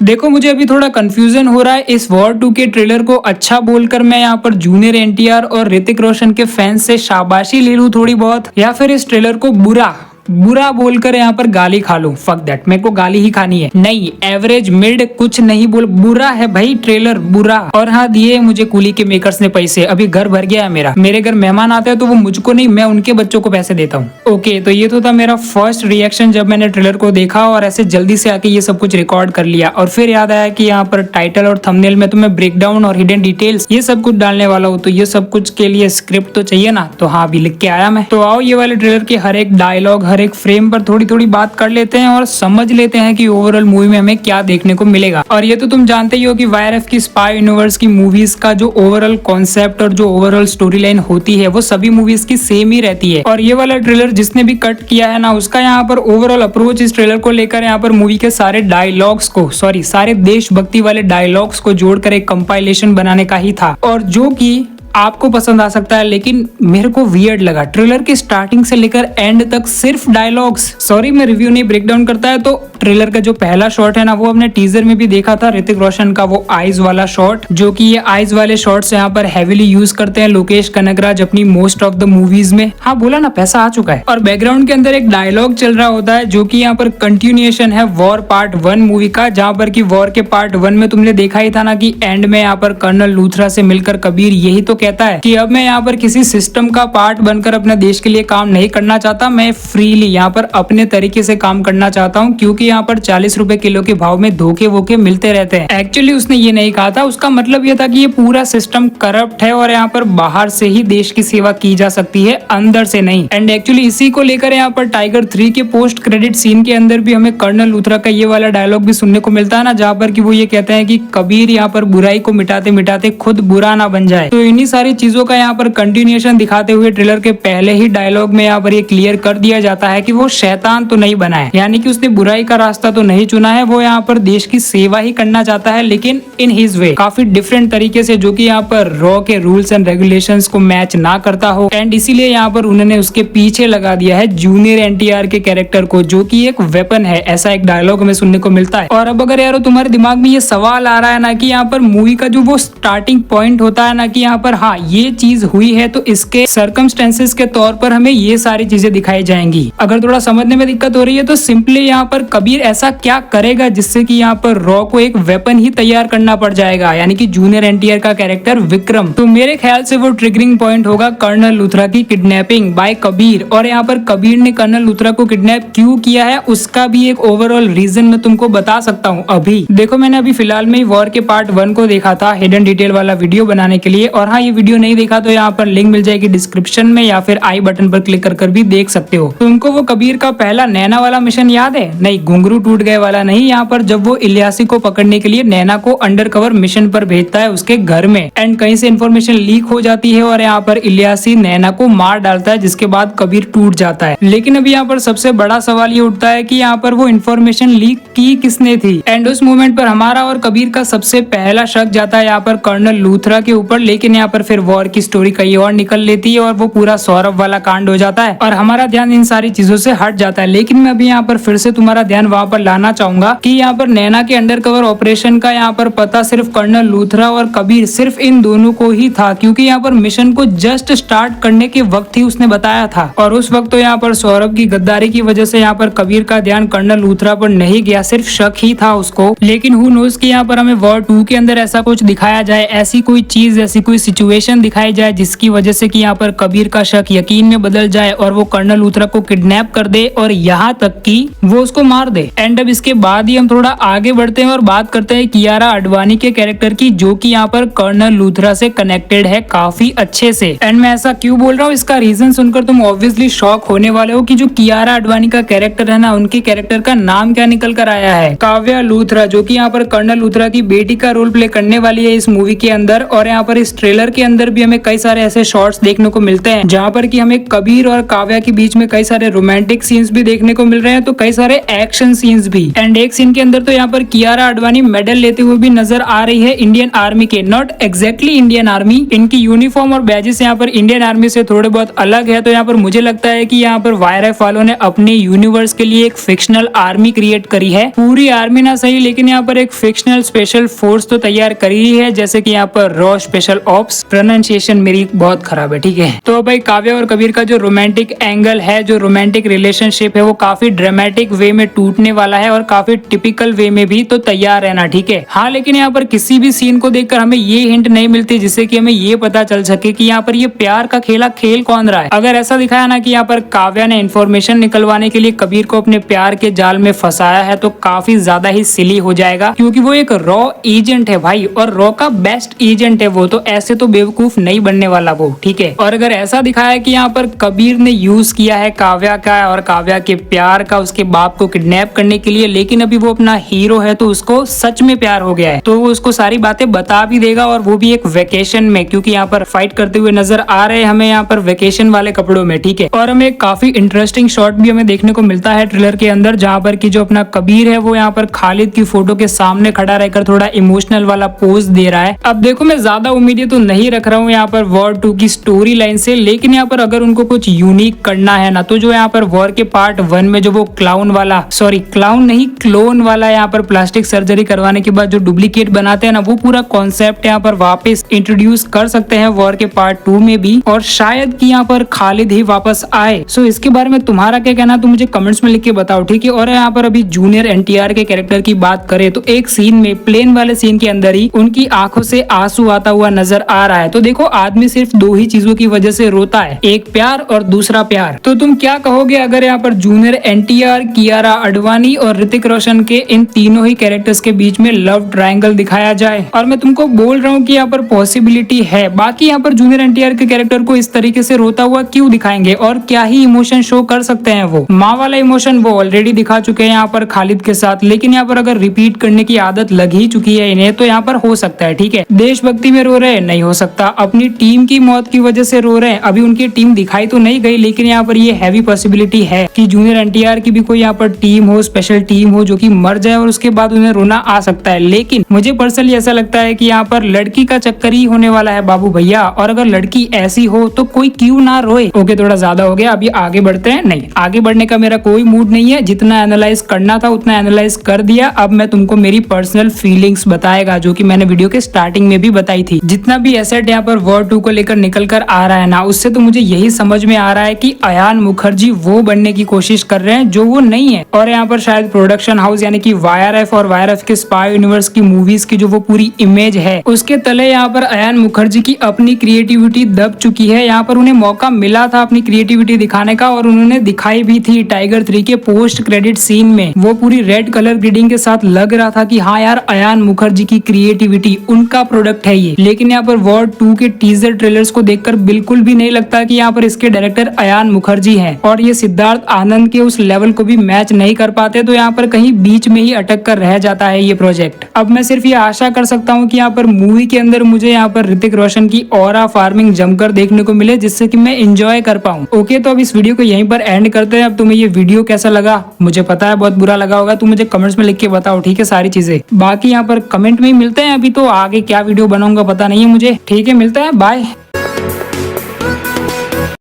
देखो मुझे अभी थोड़ा कंफ्यूजन हो रहा है इस वॉर 2 के ट्रेलर को अच्छा बोलकर मैं यहाँ पर जूनियर एनटीआर और ऋतिक रोशन के फैंस से शाबाशी ले लूं थोड़ी बहुत, या फिर इस ट्रेलर को बुरा बुरा बोलकर यहाँ पर गाली खा लूं। फक दैट, मेरे को गाली ही खानी है। नहीं, एवरेज मिड कुछ नहीं बोल, बुरा है भाई ट्रेलर, बुरा। और हाँ, दिए मुझे कूली के मेकर्स ने पैसे, अभी घर भर गया है मेरा। मेरे घर मेहमान आते हैं तो वो मुझको नहीं, मैं उनके बच्चों को पैसे देता हूँ। ओके, तो ये तो था मेरा फर्स्ट रिएक्शन जब मैंने ट्रेलर को देखा और ऐसे जल्दी से आके ये सब कुछ रिकॉर्ड कर लिया। और फिर याद आया कि यहाँ पर टाइटल और थंबनेल में तो मैं ब्रेकडाउन और हिडन डिटेल्स ये सब कुछ डालने वाला हूँ, तो ये सब कुछ के लिए स्क्रिप्ट तो चाहिए ना, तो हाँ अभी लिख के आया मैं। तो आओ ये वाले ट्रेलर के हर एक डायलॉग हर एक फ्रेम पर थोड़ी थोड़ी बात कर लेते हैं और समझ लेते हैं कि ओवरऑल मूवी में हमें क्या देखने को मिलेगा। और ये तो तुम जानते ही हो कि वाईआरएफ की स्पाई यूनिवर्स की मूवीज का जो ओवरऑल कॉन्सेप्ट और जो ओवरऑल स्टोरी लाइन होती है वो सभी मूवीज की सेम ही रहती है। और ये वाला ट्रेलर जिसने भी कट किया है ना, उसका यहाँ पर ओवरऑल अप्रोच इस ट्रेलर को लेकर यहाँ पर मूवी के सारे डायलॉग्स को, सॉरी सारे देशभक्ति वाले डायलॉग्स को जोड़कर एक कंपाइलेशन बनाने का ही था, और जो कि आपको पसंद आ सकता है लेकिन मेरे को वियर्ड लगा। ट्रेलर की स्टार्टिंग से लेकर एंड तक सिर्फ डायलॉग्स। सॉरी मैं रिव्यू नहीं ब्रेकडाउन करता है, तो ट्रेलर का जो पहला शॉट है ना, वो हमने टीजर में भी देखा था, ऋतिक रोशन का वो आईज वाला शॉट, जो कि ये आईज वाले शॉट्स यहाँ पर हेविली यूज करते हैं लोकेश कनगराज अपनी मोस्ट ऑफ द मूवीज में। हाँ बोला ना, पैसा आ चुका है। और बैकग्राउंड के अंदर एक डायलॉग चल रहा होता है जो कि यहाँ पर कंटिन्यूएशन है वॉर पार्ट 1 मूवी का, जहाँ पर की वॉर के पार्ट 1 में तुमने देखा ही था ना कि एंड में यहाँ पर कर्नल लूथरा से मिलकर कबीर यही तो कहता है कि अब मैं यहाँ पर किसी सिस्टम का पार्ट बनकर अपने देश के लिए काम नहीं करना चाहता, मैं फ्रीली यहाँ पर अपने तरीके से काम करना चाहता हूँ, क्योंकि यहाँ पर 40 रुपए किलो के भाव में धोखे वोखे मिलते रहते हैं। एक्चुअली उसने ये नहीं कहा था, उसका मतलब ये था कि ये पूरा सिस्टम करप्ट है और यहाँ पर बाहर से ही देश की सेवा की जा सकती है, अंदर से नहीं। एंड एक्चुअली इसी को लेकर यहाँ पर टाइगर 3 के पोस्ट क्रेडिट सीन के अंदर भी हमें कर्नल लूथरा का ये वाला डायलॉग भी सुनने को मिलता है ना, जहाँ पर कि वो ये कहते हैं कि कबीर यहाँ पर बुराई को मिटाते मिटाते खुद बुरा ना बन जाए। तो इन्हीं सारी चीजों का यहाँ पर कंटिन्यूएशन दिखाते हुए ट्रेलर के पहले ही डायलॉग में यहाँ पर ये क्लियर कर दिया जाता है कि वो शैतान तो नहीं बना है, यानी कि उसने बुराई का रास्ता तो नहीं चुना है, वो यहाँ पर देश की सेवा ही करना चाहता है, लेकिन इन हिज वे, काफी डिफरेंट तरीके से, जो कि यहाँ पर रॉ के रूल्स एंड रेगुलेशंस को मैच ना करता हो। एंड इसीलिए यहाँ पर उन्होंने उसके पीछे लगा दिया है जूनियर एनटीआर के कैरेक्टर को, जो कि एक वेपन है, ऐसा एक डायलॉग हमें सुनने को मिलता है। और अब अगर यार तुम्हारे दिमाग में ये सवाल आ रहा है ना कि यहाँ पर मूवी का जो वो स्टार्टिंग पॉइंट होता है ना कि यहाँ पर हाँ ये चीज हुई है, तो इसके सर्कमस्टेंसेस के तौर पर हमें ये सारी चीजें दिखाई जाएंगी। अगर थोड़ा समझने में दिक्कत हो रही है तो सिंपली यहाँ पर कबीर ऐसा क्या करेगा जिससे कि यहाँ पर रॉ को एक वेपन ही तैयार करना पड़ जाएगा, यानी कि जूनियर एनटीआर का कैरेक्टर विक्रम। तो मेरे ख्याल से वो ट्रिगरिंग पॉइंट होगा कर्नल लूथरा की किडनैपिंग बाय कबीर। और यहाँ पर कबीर ने कर्नल लूथरा को किडनैप क्यों किया है उसका भी एक ओवरऑल रीजन मैं तुमको बता सकता हूँ। अभी देखो, मैंने अभी फिलहाल में ही वॉर के पार्ट 1 को देखा था हिडन डिटेल वाला वीडियो बनाने के लिए, और हाँ ये वीडियो नहीं देखा तो यहाँ पर लिंक मिल जाएगी डिस्क्रिप्शन में, या फिर आई बटन पर क्लिक कर भी देख सकते हो। तुमको वो कबीर का पहला नैना वाला मिशन याद है? नहीं, घुंघरू टूट गए वाला नहीं, यहाँ पर जब वो इलियासी को पकड़ने के लिए नैना को अंडर कवर मिशन पर भेजता है उसके घर में, एंड कहीं से इन्फॉर्मेशन लीक हो जाती है और यहाँ पर इलियासी नैना को मार डालता है, जिसके बाद कबीर टूट जाता है। लेकिन अभी यहाँ पर सबसे बड़ा सवाल ये उठता है कि यहाँ पर वो इन्फॉर्मेशन लीक की किसने थी। एंड उस मोमेंट पर हमारा और कबीर का सबसे पहला शक जाता है यहाँ पर कर्नल लूथरा के ऊपर, लेकिन यहाँ पर फिर वॉर की स्टोरी कहीं और निकल लेती है और वो पूरा सौरभ वाला कांड हो जाता है और हमारा ध्यान इन सारी चीजों से हट जाता है। लेकिन मैं अभी यहाँ पर फिर से तुम्हारा ध्यान वहां पर लाना चाहूंगा कि यहाँ पर नैना के अंडर कवर ऑपरेशन का यहाँ पर पता सिर्फ कर्नल लूथरा और कबीर, सिर्फ इन दोनों को ही था, क्योंकि यहाँ पर मिशन को जस्ट स्टार्ट करने के वक्त ही उसने बताया था। और उस वक्त तो यहाँ पर सौरभ की गद्दारी की वजह से यहाँ पर कबीर का ध्यान कर्नल लूथरा पर नहीं गया, सिर्फ शक ही था उसको। लेकिन हु नोज कि यहाँ पर हमें वॉर 2 के अंदर ऐसा कुछ दिखाया जाए, ऐसी कोई चीज, ऐसी कोई सिचुएशन दिखाई जाए जिसकी वजह से कि यहाँ पर कबीर का शक यकीन में बदल जाए और वो कर्नल लूथरा को किडनैप कर दे और यहाँ तक कि वो उसको मार दे। एंड अब इसके बाद ही हम थोड़ा आगे बढ़ते हैं और बात करते हैं कियारा आडवाणी के कैरेक्टर की, जो कि यहाँ पर कर्नल लूथरा से कनेक्टेड है काफी अच्छे से। एंड मैं ऐसा क्यों बोल रहा हूँ, इसका रीजन सुनकर तुम ऑब्वियसली शॉक होने वाले हो कि जो कियारा आडवाणी का कैरेक्टर है ना, उनके कैरेक्टर का नाम क्या निकल कर आया है, काव्या लूथरा, जो कि यहाँ पर कर्नल लूथरा की बेटी का रोल प्ले करने वाली है इस मूवी के अंदर। और यहाँ पर इस ट्रेलर के अंदर भी हमें कई सारे ऐसे शॉट्स देखने को मिलते हैं जहाँ पर कि हमें कबीर और काव्या के बीच में कई सारे रोमांटिक सीन्स भी देखने को मिल रहे हैं, तो कई सारे एक्शन सीन्स भी। एंड एक सीन के अंदर तो यहाँ पर कियारा आडवाणी मेडल लेते हुए भी नजर आ रही है इंडियन आर्मी के, नॉट एग्जैक्टली इंडियन आर्मी, इनकी यूनिफॉर्म और बैजेस यहाँ पर इंडियन आर्मी से थोड़े बहुत अलग है। तो यहाँ पर मुझे लगता है कि यहाँ पर वाईआरएफ वालों ने अपने यूनिवर्स के लिए एक फिक्शनल आर्मी क्रिएट करी है, पूरी आर्मी ना सही लेकिन यहाँ पर एक फिक्शनल स्पेशल फोर्स तो तैयार करी ही है, जैसे कि यहाँ पर रॉ स्पेशल ऑप्स। प्रोनाउंसिएशन मेरी बहुत खराब है, ठीक है। तो भाई काव्या और कबीर का जो रोमांटिक एंगल है, जो रोमांटिक रिलेशनशिप है, वो काफी ड्रामेटिक वे में टूटने वाला है और काफी टिपिकल वे में भी, तो तैयार रहना, ठीक है। हाँ, लेकिन यहाँ पर किसी भी सीन को देखकर हमें ये हिंट नहीं मिलती जिससे कि हमें ये पता चल सके कि यहाँ पर ये प्यार का खेला खेल कौन रहा है। अगर ऐसा दिखाया ना कि यहाँ पर काव्या ने इन्फॉर्मेशन निकलवाने के लिए कबीर को अपने प्यार के जाल में फंसाया है, तो काफी ज्यादा ही सिली हो जाएगा, क्योंकि वो एक रॉ एजेंट है भाई, और रॉ का बेस्ट एजेंट है वो, तो ऐसे तो बेवकूफ नहीं बनने वाला वो, ठीक है। और अगर ऐसा दिखाया कि यहाँ पर कबीर ने यूज किया है काव्या का और काव्या के प्यार का उसके बाप को किडनैप करने के लिए, लेकिन अभी वो अपना हीरो है तो उसको सच में प्यार हो गया है, तो वो उसको सारी बातें बता भी देगा, और वो भी एक वेकेशन में, क्योंकि यहाँ पर फाइट करते हुए नजर आ रहे हैं हमें यहाँ पर वेकेशन वाले कपड़ों में, ठीक है। और हमें काफी इंटरेस्टिंग शॉट भी हमें देखने को मिलता है ट्रेलर के अंदर, जहाँ पर की जो अपना कबीर है वो यहाँ पर खालिद की फोटो के सामने खड़ा रहकर थोड़ा इमोशनल वाला पोज दे रहा है। अब देखो, मैं ज्यादा उम्मीदें तो नहीं रख रहा हूँ यहाँ पर वॉर 2 की स्टोरी लाइन से, लेकिन यहाँ पर अगर उनको कुछ यूनिक करना है ना, तो जो यहाँ पर वॉर के पार्ट 1 में जो वो क्लाउन नहीं क्लोन वाला यहाँ पर प्लास्टिक सर्जरी करवाने के बाद जो डुप्लीकेट बनाते हैं ना, वो पूरा कॉन्सेप्ट यहाँ पर वापस इंट्रोड्यूस कर सकते हैं वॉर के पार्ट 2 में भी, और शायद कि यहाँ पर खालिद ही वापस आए। सो इसके बारे में तुम्हारा क्या कहना, तो मुझे कमेंट्स में लिख के बताओ, ठीक है। और यहाँ पर अभी जूनियर एनटीआर के कैरेक्टर की बात करें तो एक सीन में, प्लेन वाले सीन के अंदर ही उनकी आंखों से आंसू आता हुआ नजर आ रहा है। तो देखो, आदमी सिर्फ 2 ही चीजों की वजह से रोता है, एक प्यार और दूसरा प्यार। तो तुम क्या कहोगे अगर यहाँ पर जूनियर एनटीआर, कियारा आडवाणी और ऋतिक रोशन के इन तीनों ही कैरेक्टर्स के बीच में लव ट्रायंगल दिखाया जाए? और मैं तुमको बोल रहा हूँ कि यहाँ पर पॉसिबिलिटी है। बाकी यहाँ पर जूनियर एनटीआर के कैरेक्टर को इस तरीके से रोता हुआ क्यों दिखाएंगे, और क्या ही इमोशन शो कर सकते हैं वो? माँ वाला इमोशन वो ऑलरेडी दिखा चुके हैं यहाँ पर खालिद के साथ, लेकिन यहाँ पर अगर रिपीट करने की आदत लग ही चुकी है इन्हें, तो यहाँ पर हो सकता है, ठीक है। देशभक्ति में रो रहे हैं, नहीं हो सकता। अपनी टीम की मौत की वजह से रो रहे हैं, अभी उनकी टीम दिखाई तो नहीं गई, लेकिन यहाँ पर ये हैवी पॉसिबिलिटी है कि जूनियर एनटीआर की भी कोई यहाँ पर टीम हो, स्पेशल टीम हो, जो कि मर जाए और उसके बाद उन्हें रोना आ सकता है। लेकिन मुझे पर्सनली ऐसा लगता है कि यहाँ पर लड़की का चक्कर ही होने वाला है बाबू भैया, और अगर लड़की ऐसी हो तो कोई क्यों ना रोए। ओके, थोड़ा ज्यादा हो गया, अभी आगे बढ़ते हैं। नहीं, आगे बढ़ने का मेरा कोई मूड नहीं है, जितना एनालाइज करना था उतना एनालाइज कर दिया। अब मैं तुमको मेरी पर्सनल फीलिंग्स बताएगा, जो कि मैंने वीडियो के स्टार्टिंग में भी बताई थी। जितना भी एसेट यहाँ पर वॉर 2 को लेकर निकल कर आ रहा है ना, उससे तो मुझे यही समझ में आ रहा है कि अयान मुखर्जी वो बनने की कोशिश कर रहे हैं जो वो नहीं है, और यहाँ पर शायद प्रोडक्शन हाउस यानी कि वाईआरएफ और वाईआरएफ के स्पाई यूनिवर्स की मूवीज की जो वो पूरी इमेज है, उसके तले यहाँ पर अयान मुखर्जी की अपनी क्रिएटिविटी दब चुकी है। यहाँ पर उन्हें मौका मिला था अपनी क्रिएटिविटी दिखाने का, और उन्होंने दिखाई भी थी। टाइगर 3 के पोस्ट क्रेडिट सीन में वो पूरी रेड कलर ग्रीडिंग के साथ लग रहा था कि हाँ यार, अयान मुखर्जी की क्रिएटिविटी, उनका प्रोडक्ट है ये। लेकिन यहाँ पर वॉर 2 के टीजर ट्रेलर्स को देखकर बिल्कुल भी नहीं लगता कि यहाँ पर इसके डायरेक्टर अयान मुखर्जी हैं, और ये सिद्धार्थ आनंद के उस लेवल को भी मैच नहीं कर पाते, तो यहाँ पर कहीं बीच में ही अटक कर रह जाता है ये प्रोजेक्ट। अब मैं सिर्फ ये आशा कर सकता हूँ कि यहाँ पर मूवी के अंदर मुझे यहाँ पर ऋतिक रोशन की ऑरा फार्मिंग जमकर देखने को मिले, जिससे कि मैं एंजॉय कर पाऊँ। ओके, तो अब इस वीडियो को यहीं पर एंड करते हैं। अब तुम्हें ये वीडियो कैसा लगा, मुझे पता है बहुत बुरा लगा होगा, तुम मुझे कमेंट्स में लिख के बताओ, ठीक है, सारी चीजें। बाकी यहाँ पर कमेंट में ही मिलते हैं, अभी तो आगे क्या वीडियो बनाऊंगा पता नहीं है मुझे, ठीक है, मिलता है, बाय।